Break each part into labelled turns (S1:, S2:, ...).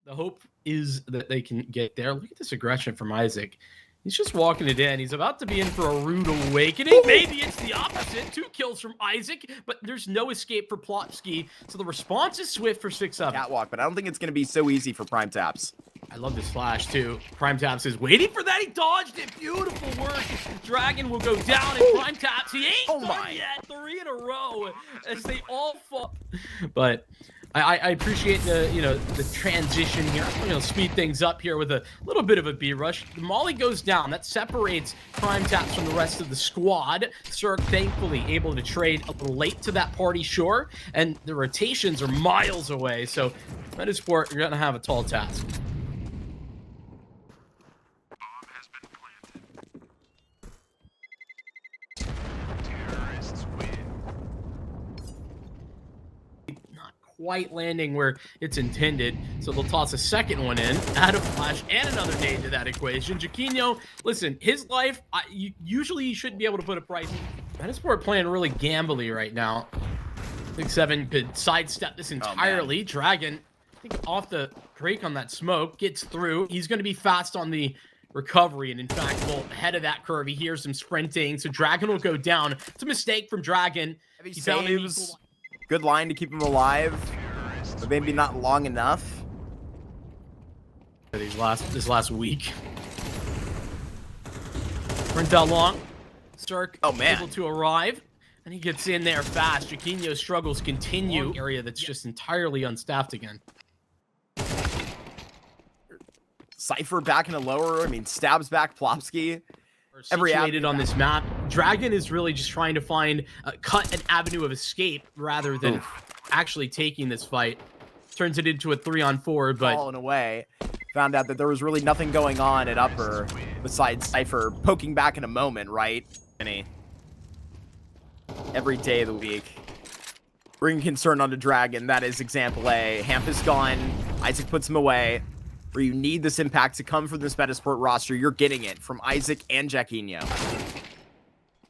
S1: The hope is that they can get there. Look at this aggression from Isaac. He's just walking it in. He's about to be in for a rude awakening. Maybe it's the opposite. 2 kills from Isaac, but there's no escape for Plotski. So the response is swift for 6-7.
S2: Catwalk, but I don't think it's going to be so easy for Prime Taps.
S1: I love this flash, too. Prime Taps is waiting for that. He dodged it. Beautiful work. Dragon will go down, and Prime Taps, he ain't done yet. 3 in a row as they all fall. But I appreciate the transition here. I'm going to speed things up here with a little bit of a B rush. The Molly goes down. That separates Prime Taps from the rest of the squad. Cirque, thankfully, able to trade a little late to that party, sure. And the rotations are miles away. So, Metizport, you're going to have a tall task. Quite landing where it's intended, so they'll toss a second one in, add a flash and another nade to that equation. HiGHLiGHTS, listen, his life, usually you shouldn't be able to put a price. Metizport playing really gambly right now. SIXSEVEN could sidestep this entirely. Dragon, I think off the break on that smoke, gets through. He's going to be fast on the recovery, and in fact, well, ahead of that curve, he hears him sprinting, so Dragon will go down. It's a mistake from Dragon.
S2: He saves. Good line to keep him alive, but maybe not long enough.
S1: This last week. Sprint out long. Cirque able to arrive, and he gets in there fast. HiGHLiGHTS struggles continue. Area that's just entirely unstaffed again.
S2: Cypher back in a lower. I mean, stabs back Plopski.
S1: Situated on this map. Dragon is really just trying to find cut an avenue of escape rather than actually taking this fight. Turns it into a 3-on-4, but
S2: falling away. Found out that there was really nothing going on at upper besides Cypher poking back in a moment, right? Every day of the week. Bring concern onto Dragon. That is example A. Hamp is gone. Isaac puts him away. Where you need this impact to come from this Metizport roster, you're getting it from Isaac and HiGHLiGHTS.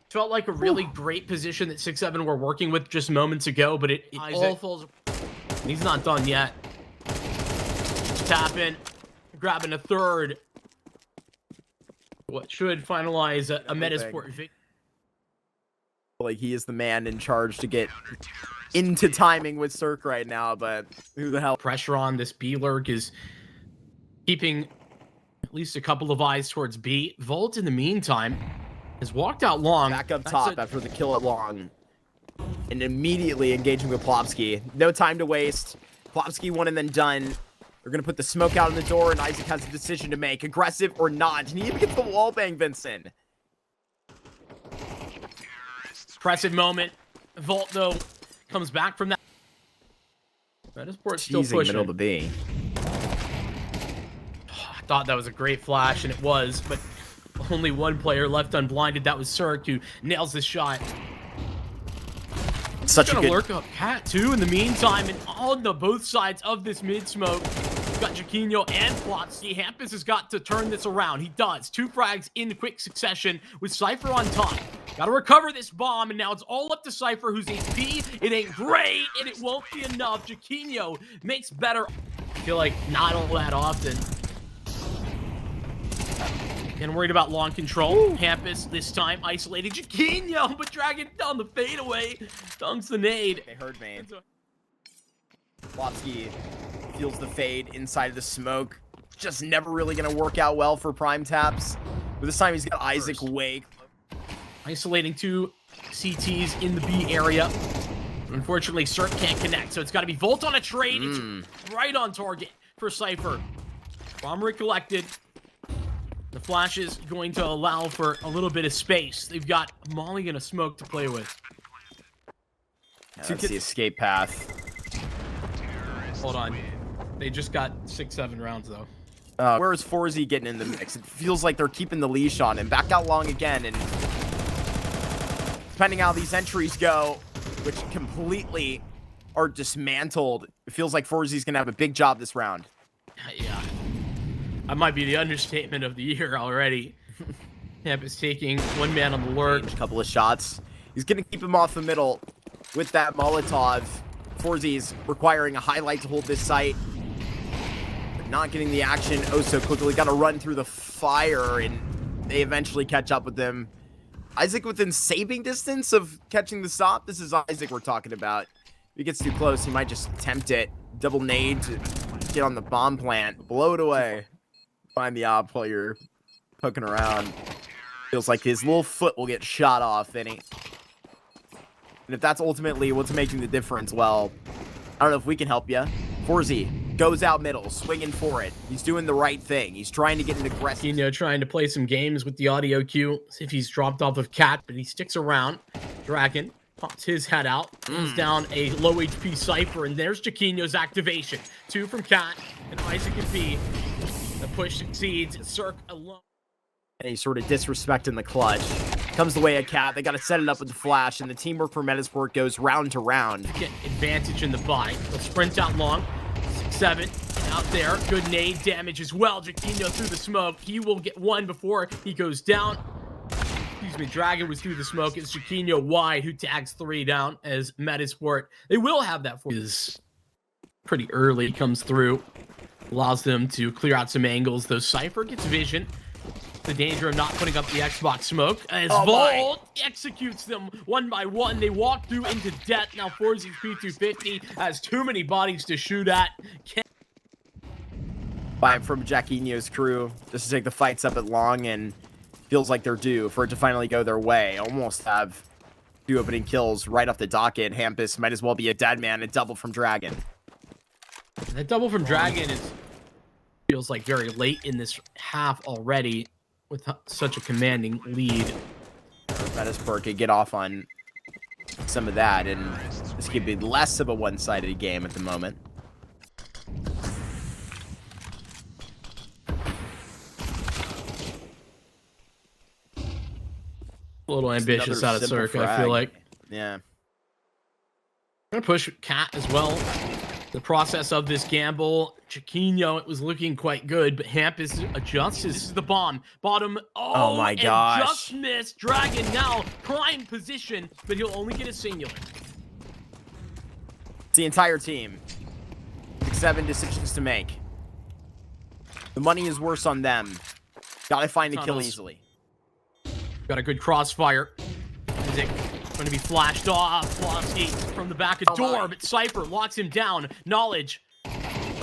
S1: Felt like a really great position that 6-7 were working with just moments ago, but it all falls. He's not done yet. Tapping, grabbing a third. What should finalize a Metizport victory.
S2: Like he is the man in charge to get into timing with Cirque right now, but who the hell?
S1: Pressure on this B-Lurk is keeping at least a couple of eyes towards B. Volt, in the meantime, has walked out long.
S2: Back up top after the kill at long. And immediately engaging with Plopski. No time to waste. Plopski one and then done. They're going to put the smoke out in the door, and Isaac has a decision to make. Aggressive or not. And he even gets the wallbang, Vincent.
S1: Impressive moment. Volt, though, comes back from that. Metizport still pushing.
S2: Middle to B.
S1: Thought that was a great flash, and it was, but only one player left unblinded. That was Cirque, who nails this shot.
S2: Such a good
S1: lurk up Cat too in the meantime, and on the both sides of this mid smoke, we've got HiGHLiGHTS and Plotski. Hampus has got to turn this around. He does. 2 frags in quick succession with Cypher on top. Got to recover this bomb, and now it's all up to Cypher, who's HP. It ain't great, and it won't be enough. HiGHLiGHTS makes better. I feel like not all that often. And worried about long control. Hampus this time isolated HiGHLiGHTS, but Dragon down the fadeaway. Dunks the nade.
S2: They heard me. Plopski feels the fade inside of the smoke. Just never really going to work out well for Prime Taps. But this time he's got Isaac Wake.
S1: Isolating 2 CTs in the B area. Unfortunately, Cirque can't connect, so it's got to be Volt on a trade. It's right on target for Cypher. Bomb recollected. The flash is going to allow for a little bit of space. They've got Molly and a smoke to play with.
S2: That's the escape path.
S1: Hold on. They just got 6-7 rounds, though.
S2: Where is Forzy getting in the mix? It feels like they're keeping the leash on him. Back out long again, and depending how these entries go, which completely are dismantled, it feels like Forzy's going to have a big job this round.
S1: Yeah. That might be the understatement of the year already. Hamp is taking 1 man on the lurk.
S2: A couple of shots. He's going to keep him off the middle with that Molotov. Forzy's requiring a highlight to hold this site. not getting the action oh so quickly. Got to run through the fire, and they eventually catch up with them. Isaac within saving distance of catching the stop. This is Isaac we're talking about. If he gets too close, he might just tempt it. Double nade to get on the bomb plant. Blow it away. Find the op while you're poking around. Feels like his little foot will get shot off, and if that's ultimately what's making the difference, well, I don't know if we can help you. Forzy goes out middle, swinging for it. He's doing the right thing. He's trying to get an aggressive.
S1: You know, trying to play some games with the audio cue. See if he's dropped off of Cat, but he sticks around. Dragon pops his head out. He's down a low HP Cypher, and there's Chiquinho's activation. 2 from Cat, and Isaac and P. The push succeeds. Cirque alone.
S2: And he's sort of disrespecting the clutch. Comes the way of Cat. They got to set it up with the flash, and the teamwork for Metizport goes round to round.
S1: Get advantage in the buy. They'll sprint out long. 6-7 out there. Good nade damage as well. Chiquinho through the smoke. He will get one before he goes down. Excuse me, Dragon was through the smoke. It's Chiquinho wide who tags 3 down as Metizport. They will have that for is pretty early. Comes through. Allows them to clear out some angles. Though Cypher gets vision. The danger of not putting up the Xbox smoke as Volt executes them one by one. They walk through into death. Now Forzy's P250 has too many bodies to shoot at.
S2: Five from Chiquinho's crew just to take the fights up at long, and feels like they're due for it to finally go their way. Almost have 2 opening kills right off the docket. Hampus might as well be a dead man. A double from Dragon.
S1: That double from Dragon feels like very late in this half already. With such a commanding lead.
S2: Metizport could get off on some of that, and this could be less of a one-sided game at the moment.
S1: A little ambitious out of Cirque, I feel like.
S2: Yeah.
S1: I'm going to push Cat as well. The process of this gamble, Chiquinho, it was looking quite good, but Hampus adjusts. This is the bomb. Bottom. Oh
S2: my
S1: and
S2: gosh.
S1: Just missed. Dragon now prime position, but he'll only get a singular.
S2: It's the entire team. 7 decisions to make. The money is worse on them. Gotta find the kill easily.
S1: Got a good crossfire. Is it going to be flashed off? Flosky from the back of door, but Cypher locks him down. Knowledge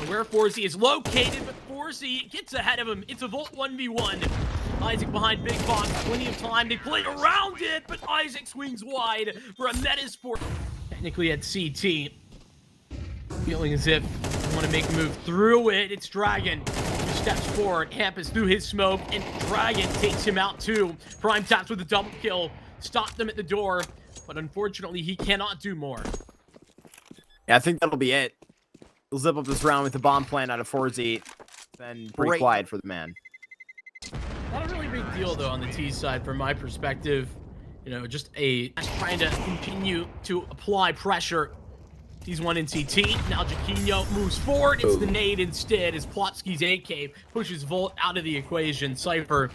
S1: where Forzy is located, but Forzy gets ahead of him. It's a Volt 1v1. Isaac behind Big Box. Plenty of time. They play around it, but Isaac swings wide for a Metizport. Technically at CT. Feeling as if they want to make a move through it. It's Dragon who steps forward. Hampus through his smoke, and Dragon takes him out too. Prime taps with a double kill. Stop them at the door, but unfortunately he cannot do more.
S2: Yeah, I think that'll be it. We'll zip up this round with the bomb plant out of Forzy. Then pretty quiet for the man.
S1: Not a really big deal though on the T side from my perspective. You know, just trying to continue to apply pressure. He's one in CT. Now Chiquinho moves forward. It's the nade instead as Plopsky's AK pushes Volt out of the equation. Cypher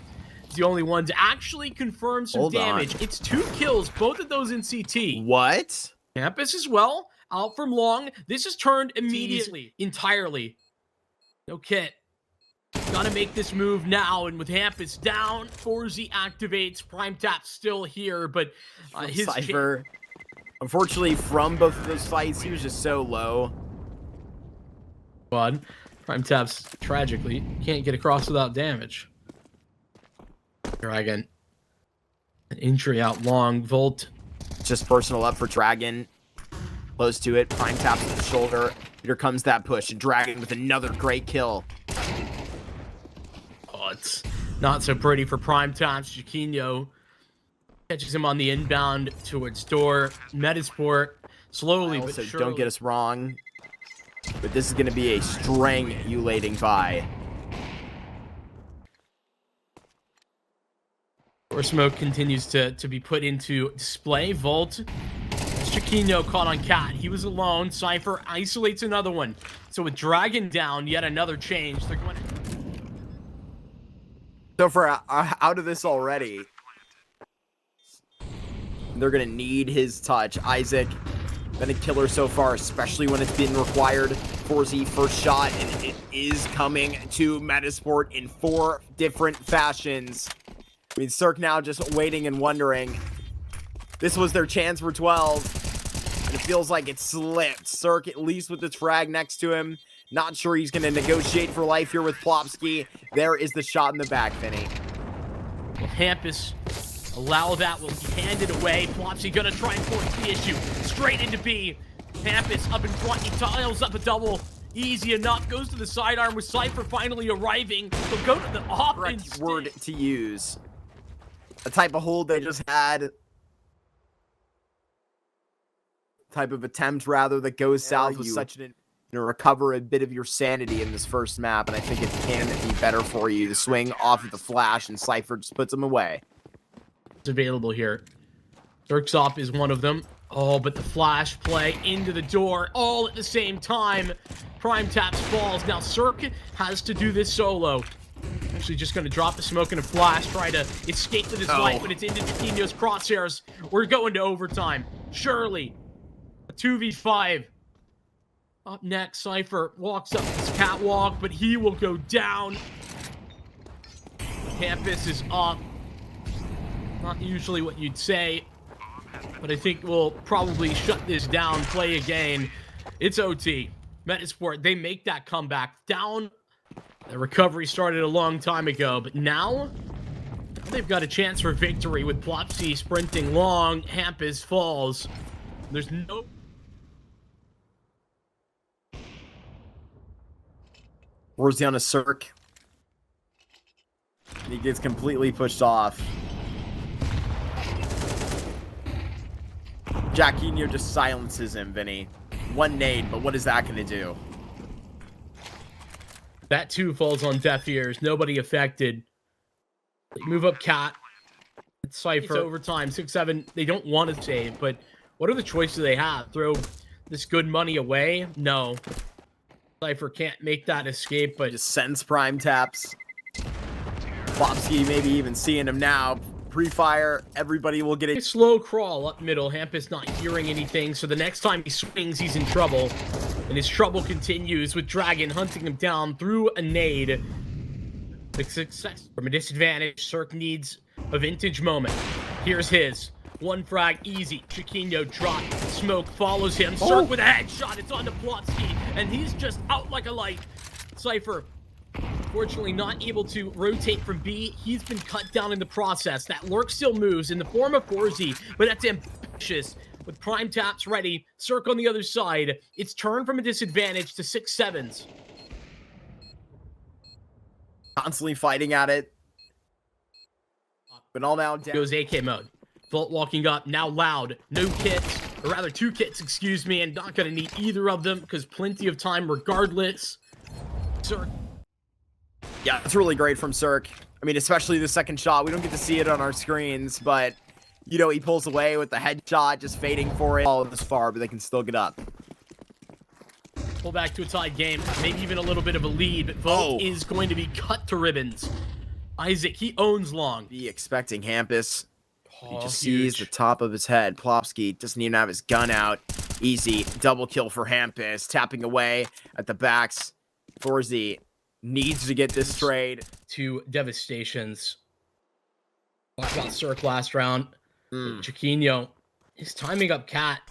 S1: is the only one to actually confirm some damage. It's 2 kills, both of those in CT.
S2: What?
S1: Hampus as well, out from long. This is turned immediately, entirely. No kit. Gotta make this move now, and with Hampus down, Forzy activates. Prime Tap still here, but his
S2: Cypher, unfortunately, from both of those fights, he was just so low.
S1: Prime Tap's tragically can't get across without damage. Dragon, an injury out long. Volt,
S2: just personal up for Dragon. Close to it. Prime taps with the shoulder. Here comes that push. And Dragon with another great kill.
S1: Oh, it's not so pretty for Prime Taps. Chiquinho catches him on the inbound towards door. Metizport slowly but surely.
S2: Don't get us wrong, but this is going to be a strangulating buy.
S1: Or smoke continues to be put into display. Volt. Chiquinho caught on Cat. He was alone. Cypher isolates another one. So with Dragon down, yet another change. They're going.
S2: So for out of this already, they're going to need his touch. Isaac, been a killer so far, especially when it's been required. 4Z first shot, and it is coming to Metizport in 4 different fashions. I mean, Cirque now just waiting and wondering. This was their chance for 12, and it feels like it slipped. Cirque, at least with this frag next to him, not sure he's going to negotiate for life here with Plopsky. There is the shot in the back, Vinny.
S1: Will Hampus allow that? Will he hand it away? Plopsky going to try and force the issue. Straight into B. Hampus up in front. He tiles up a double. Easy enough. Goes to the sidearm with Cypher finally arriving. He'll go to the off
S2: Correct word to use. A type of hold they just had. Type of attempt, rather, that goes south with such an... recover a bit of your sanity in this first map, and I think it can be better for you to swing off of the flash, and Cypher just puts him away.
S1: It's available here. Dirksop is one of them. Oh, but the flash play into the door all at the same time. Prime taps falls. Now Cirque has to do this solo. Actually just going to drop the smoke in a flash, try to escape with his life, but it's into Chiquinho's crosshairs. We're going to overtime. Surely. A 2v5. Up next, Cypher walks up this catwalk, but he will go down. Campus is up. Not usually what you'd say, but I think we'll probably shut this down, play again. It's OT. Metizport, they make that comeback down. The recovery started a long time ago, but now they've got a chance for victory with Plopsky sprinting long. Hampus falls. There's no...
S2: Roars down to Cirque. He gets completely pushed off. Jaquinho just silences him, Vinny. One nade, but what is that going to do?
S1: That too falls on deaf ears. Nobody affected. They move up Cat. Cypher. It's overtime. 6-7. They don't want to save, but what are the choices they have? Throw this good money away? No. Cypher can't make that escape, but
S2: just sends prime taps. Plopsky maybe even seeing him now. Pre-fire, everybody will get it.
S1: A slow crawl up middle. Hampus not hearing anything, so the next time he swings, he's in trouble. And his trouble continues with Dragon hunting him down through a nade. The success from a disadvantage. Cirque needs a vintage moment. Here's his. One frag, easy. Chiquinho drop. Smoke follows him. Cirque with a headshot. It's on to Plopsky, and he's just out like a light. Cypher, fortunately not able to rotate from B. He's been cut down in the process. That lurk still moves in the form of 4Z, but that's ambitious. With prime taps ready, Cirque on the other side. It's turned from a disadvantage to 6-7s.
S2: Constantly fighting at it. But all now down.
S1: Goes AK mode. Vault walking up, now loud. No kits, or rather 2 kits, excuse me, and not going to need either of them because plenty of time regardless. Cirque.
S2: Yeah, that's really great from Cirque. I mean, especially the second shot. We don't get to see it on our screens, but, you know, he pulls away with the headshot, just fading for it. All this far, but they can still get up.
S1: Pull back to a tied game, maybe even a little bit of a lead, but Vault is going to be cut to ribbons. Isaac, he owns long.
S2: Be expecting Hampus. He just sees the top of his head. Plopsky doesn't even have his gun out. Easy. Double kill for Hampus. Tapping away at the backs. 4Z needs to get this trade.
S1: 2 devastations. Got Cirque last round. Chiquinho is timing up Cat.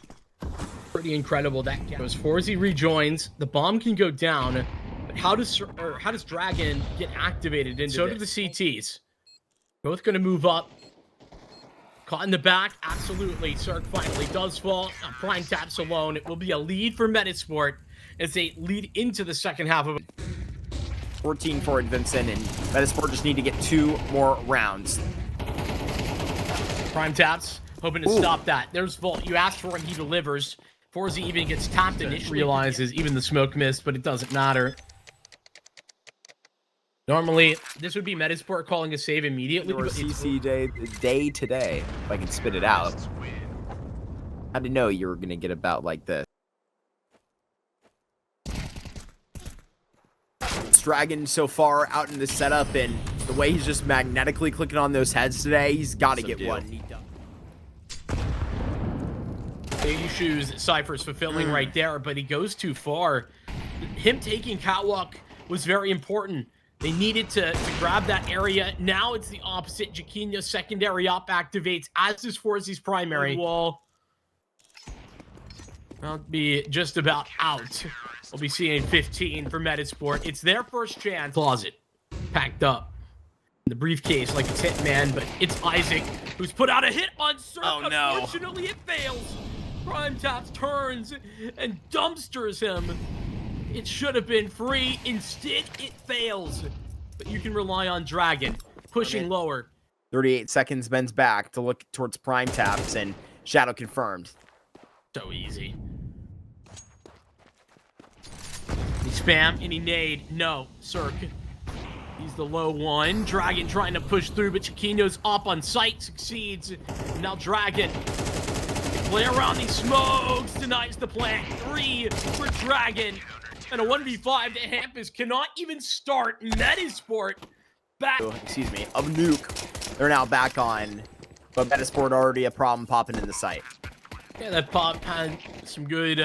S1: Pretty incredible. That goes 4Z rejoins. The bomb can go down. But how does Dragon get activated into do the CTs. Both going to move up. Caught in the back, absolutely. Cirque finally does fall. Prime taps alone. It will be a lead for Metizport as they lead into the second half of it.
S2: 14 for Vincent, and Metizport just need to get 2 more rounds.
S1: Prime taps, hoping to stop that. There's Vault. You asked for him, he delivers. 4Z even gets tapped initially. Realizes even the smoke missed, but it doesn't matter. Normally, this would be Metizport calling a save immediately.
S2: Or CC day today, if I can spit it out. I didn't know you were going to get about like this. Dragon so far out in the setup, and the way he's just magnetically clicking on those heads today, he's got to get one.
S1: Baby shoes that Cypher's fulfilling right there, but he goes too far. him taking Catwalk was very important. They needed to grab that area. Now it's the opposite. Jaquinho's secondary op activates, as is Forzy's primary. Wall. I'll be just about out. We'll be seeing 15 for Metizport. It's their first chance. Closet. Packed up. In the briefcase like it's Hitman, but it's Isaac who's put out a hit on Cirque.
S2: Oh, no.
S1: Unfortunately, it fails. Prime Taps turns and dumpsters him. It should have been free. Instead, it fails. But you can rely on Dragon pushing lower.
S2: 38 seconds, bends back to look towards Prime Taps, and Shadow confirmed.
S1: So easy. He spam and he nade. No, Cirque. He's the low one. Dragon trying to push through, but Jaquinho's up on sight, succeeds. Now Dragon. Play around these smokes, denies the plant. 3 for Dragon. And a 1v5 to Hampus cannot even start. Metizport back.
S2: Excuse me, of Nuke. They're now back on, but Metizport already a problem popping in the site.
S1: Yeah, that pop had some good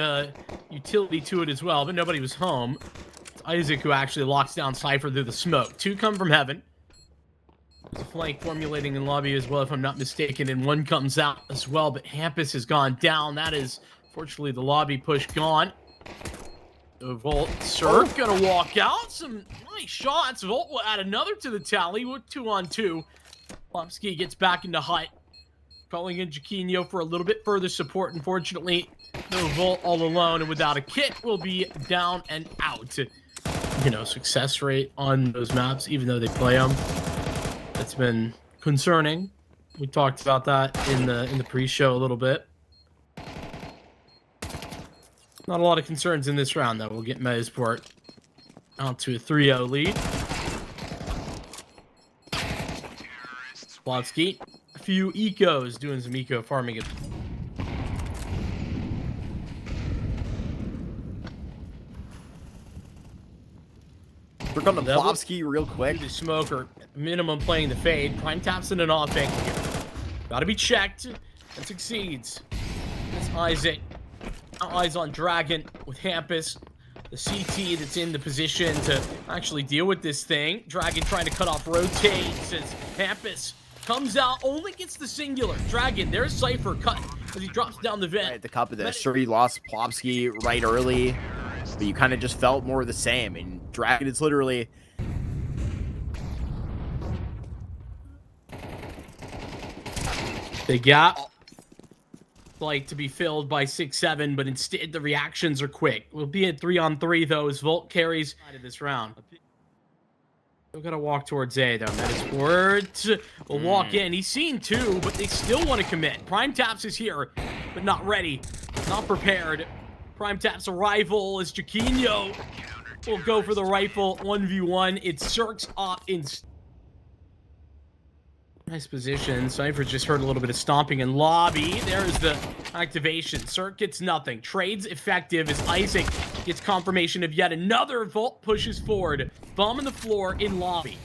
S1: utility to it as well, but nobody was home. It's Isaac who actually locks down Cypher through the smoke. 2 come from heaven. There's a flank formulating in lobby as well, if I'm not mistaken, and 1 comes out as well, but Hampus has gone down. That is, fortunately, the lobby push gone. Volt, Cirque gonna walk out. Some nice shots. Volt will add another to the tally with 2-on-2. Plopsky gets back into hut. Calling in Jaquinho for a little bit further support. Unfortunately, no Volt all alone and without a kit will be down and out. You know, success rate on those maps, even though they play them, that's been concerning. We talked about that in the pre-show a little bit. Not a lot of concerns in this round, though. We'll get Metizport out to a 3-0 lead. Plopsky, a few ecos, doing some eco farming.
S2: Work on the Plopsky real quick.
S1: The smoker, minimum playing the fade. Prime Taps in an off angle here. Gotta be checked. And succeeds. It's Isaac. Now eyes on Dragon with Hampus. The CT that's in the position to actually deal with this thing. Dragon trying to cut off rotates as Hampus comes out, only gets the singular. Dragon, there's Cypher cut as he drops down the vent.
S2: Right at the cup of this. Sure, you lost Plopsky right early, but you kind of just felt more of the same. And Dragon is literally...
S1: Big gap. Like to be filled by 6-7, but instead the reactions are quick. We'll be at 3-on-3 though as Volt carries out of this round. Still gotta walk towards A though. Metizport will walk in. He's seen 2, but they still want to commit. Prime Taps is here, but not ready, not prepared. Prime Taps arrival as Jaquinho will go for the rifle 1v1. It's Cirque's op in. Nice position. Cypher just heard a little bit of stomping in lobby. There's the activation. Cirque gets nothing. Trades effective as Isaac gets confirmation of yet another. Volt pushes forward. Bomb on the floor in lobby.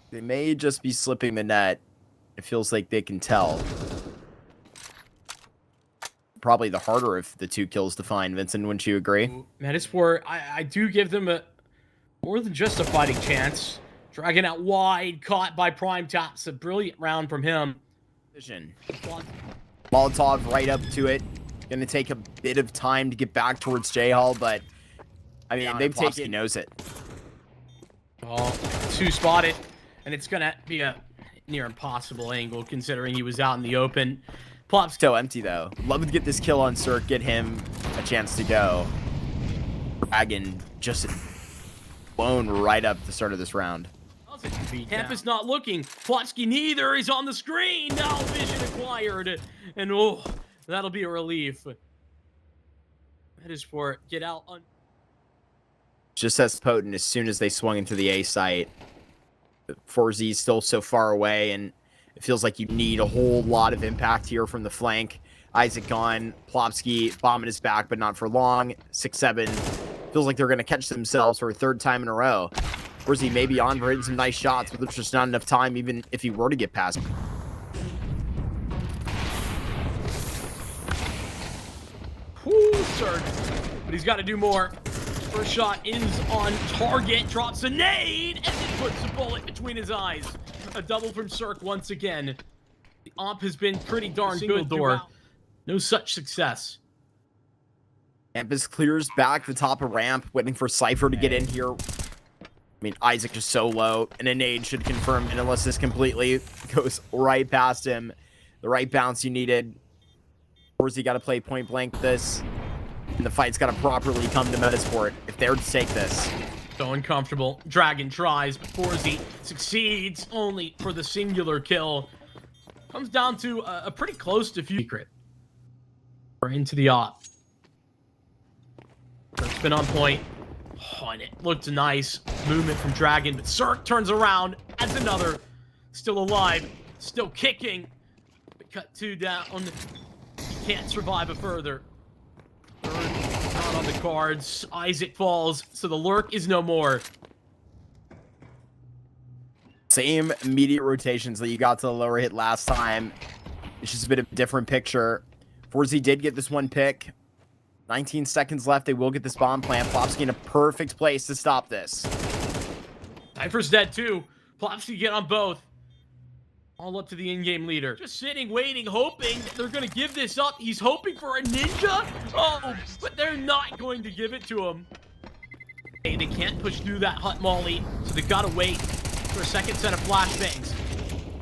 S2: They may just be slipping the net. It feels like they can tell. Probably the harder of the 2 kills to find. Vincent, wouldn't you agree?
S1: Metizport, I do give them a more than just a fighting chance. Dragging out wide, caught by Prime Taps. A brilliant round from him.
S2: Molotov right up to it. Gonna take a bit of time to get back towards HiGHL, but I mean, they've taken. He knows it.
S1: Oh, 2 spotted, and it's gonna be a near impossible angle considering he was out in the open. Plop's
S2: still empty though. Love to get this kill on Cirque, get him a chance to go. Dragon just blown right up at the start of this round.
S1: Hampus not looking. Plopsky neither. He's on the screen. Now vision acquired. And oh, that'll be a relief. Metizport, get out.
S2: Just as potent as soon as they swung into the A site. 4Z's still so far away, and it feels like you need a whole lot of impact here from the flank. Isaac gone. Plopsky bombing his back, but not for long. 6-7. Feels like they're going to catch themselves for a 3rd time in a row. Where's he maybe on for hitting some nice shots, but there's just not enough time even if he were to get past him.
S1: Whoo, Cirque. But he's got to do more. First shot is on target, drops a nade, and then puts a bullet between his eyes. A double from Cirque once again. The op has been pretty darn good door. No such success.
S2: Campus clears back the top of ramp, waiting for Cypher to get in here. I mean, Isaac is so low, and a nade should confirm, and unless this completely goes right past him, the right bounce you needed. Forzy got to play point blank this, and the fight's got to properly come to Metizport if they're to take this.
S1: So uncomfortable. Dragon tries, but Forzy succeeds only for the singular kill. Comes down to a pretty close to secret. We're into the op. Cirque's been on point. Oh, and it looked nice. Movement from Dragon, but Cirque turns around, adds another. Still alive, still kicking. But cut two down. He can't survive a further. Third not on the cards. Isaac falls, so the lurk is no more.
S2: Same immediate rotations that you got to the lower hit last time. It's just a bit of a different picture. Forzy did get this one pick. 19 seconds left. They will get this bomb plant. Plopsky in a perfect place to stop this.
S1: Cypher's dead too. Plopsky get on both. All up to the in-game leader. Just sitting, waiting, hoping that they're going to give this up. He's hoping for a ninja. Oh, but they're not going to give it to him. Hey, they can't push through that hut molly, so they got to wait for a second set of flashbangs.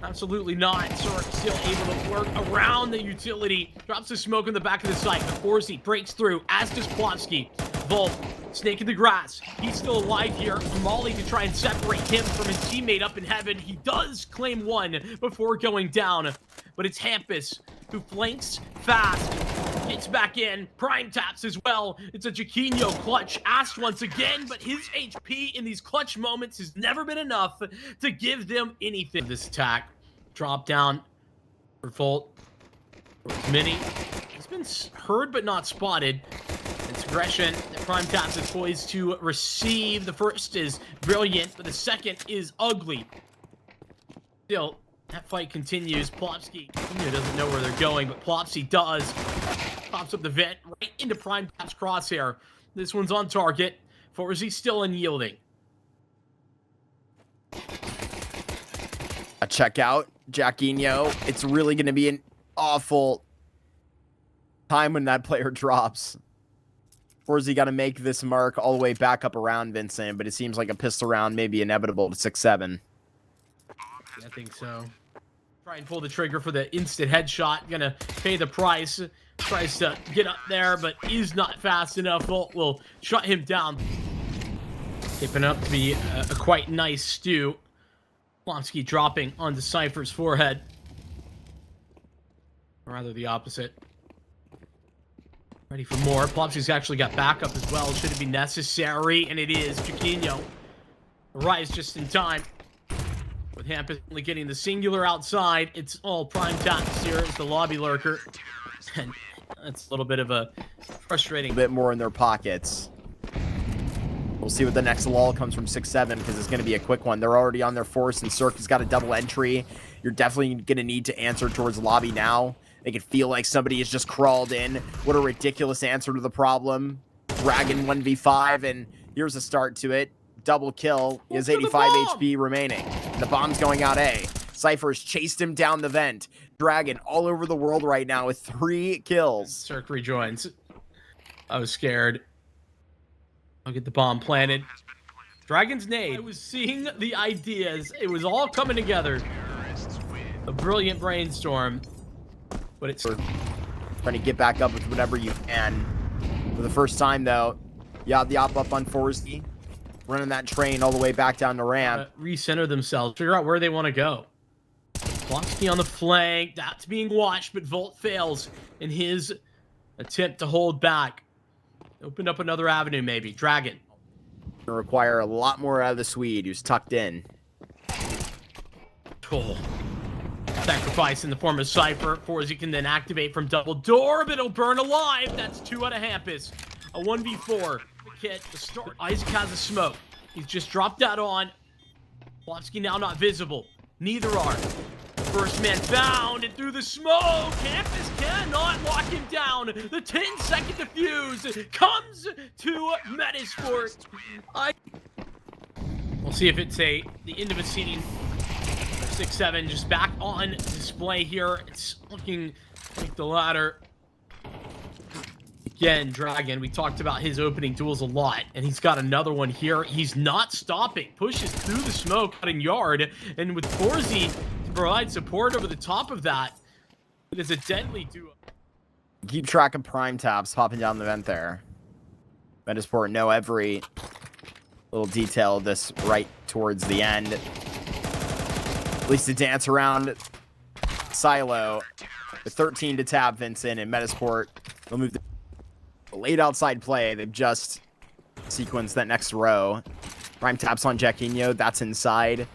S1: Absolutely not. Cirque still able to work around the utility. Drops the smoke in the back of the site. But Forzy breaks through, as does Plopsky. Volt, snake in the grass. He's still alive here. Molly to try and separate him from his teammate up in heaven. He does claim one before going down. But it's Hampus who flanks fast. Gets back in. Prime taps as well. It's a Jaquinho clutch. Asked once again, but his HP in these clutch moments has never been enough to give them anything. This attack. Drop down for Volt. Mini. He's been heard but not spotted. It's aggression that Prime taps is poised to receive. The first is brilliant, but the second is ugly. Still, that fight continues. Plopsky doesn't know where they're going, but Plopsky does. Pops up the vent right into Prime tap's crosshair. This one's on target. Forzy still unyielding.
S2: A checkout. Jaquinho. It's really going to be an awful time when that player drops. Forzy got to make this mark all the way back up around Vincent, but it seems like a pistol round may be inevitable to 6-7.
S1: I think so. Try and pull the trigger for the instant headshot. Gonna pay the price. Tries to get up there, but is not fast enough. Volt will shut him down. Shaping up to be a quite nice stew. Plopsky dropping onto Cypher's forehead. Or rather the opposite. Ready for more. Plopsky's actually got backup as well. Should it be necessary? And it is. Jaquinho arrives just in time. With Hampus only getting the singular outside. It's all Prime taps here as the lobby lurker. And that's a little bit of a frustrating.
S2: A bit more in their pockets. We'll see what the next lull comes from 6-7 because it's going to be a quick one. They're already on their force and Cirque has got a double entry. You're definitely going to need to answer towards lobby now. They can feel like somebody has just crawled in. What a ridiculous answer to the problem. Dragon 1v5 and here's a start to it. Double kill. He has 85 HP remaining. The bomb's going out A. Cypher's chased him down the vent. Dragon all over the world right now with 3 kills.
S1: Cirque rejoins. I was scared. I'll get the bomb planted. Dragon's nade. I was seeing the ideas. It was all coming together. A brilliant brainstorm. But it's
S2: trying to get back up with whatever you can. For the first time, though, you have the op up on Forzy. Running that train all the way back down the ramp.
S1: Recenter themselves. Figure out where they want to go. Plopsky on the flank. That's being watched, but Volt fails in his attempt to hold back. Opened up another avenue, maybe. Dragon.
S2: Gonna require a lot more out of the Swede, who's tucked in.
S1: Cool. Sacrifice in the form of Cypher. Forzy can then activate from double door, but it'll burn alive. That's 2 out of Hampus. A 1v4. The kit, the start. Isaac has a smoke. He's just dropped that on. Plopsky now not visible. Neither are. The First man found, and through the smoke, Campus cannot lock him down. The 10-second defuse comes to Metizport. We'll see if it's the end of a scene. 6-7 just back on display here. It's looking like the ladder. Again, Dragon, we talked about his opening duels a lot, and he's got another one here. He's not stopping. Pushes through the smoke, cutting yard, and with Forzy to provide support over the top of that, it is a deadly duo.
S2: Keep track of prime taps popping down the vent there. Metizport know every little detail of this right towards the end. At least to dance around silo. The 13 to tap Vincent, and Metizport will move the late outside play. They've just sequenced that next row. Prime taps on Jaquinho. That's inside.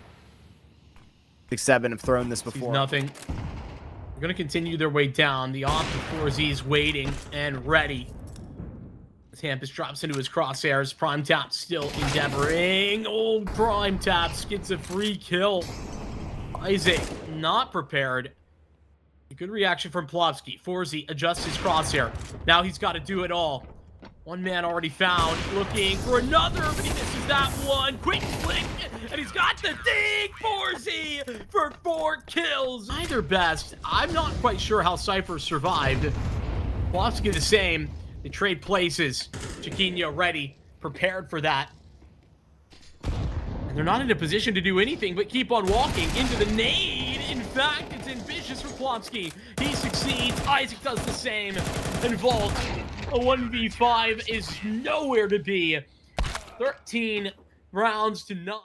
S2: 6-7 have thrown this before.
S1: Sees nothing. They're going to continue their way down. The off of 4Z's waiting and ready. Campus drops into his crosshairs. Prime Tap still endeavoring. Oh, Prime Taps gets a free kill. Isaac not prepared. A good reaction from Plopsky. 4Z adjusts his crosshair. Now he's got to do it all. One man already found. Looking for another, but he misses that one. Quick flick, and he's got the dig. 4Z for 4 kills. Neither best. I'm not quite sure how Cypher survived. Plopsky the same. They trade places. Jaquinho ready, prepared for that. And they're not in a position to do anything but keep on walking into the nade. In fact, it's ambitious for Plopsky. He succeeds. Isaac does the same. And Vault, a 1v5 is nowhere to be. 13 rounds to 9.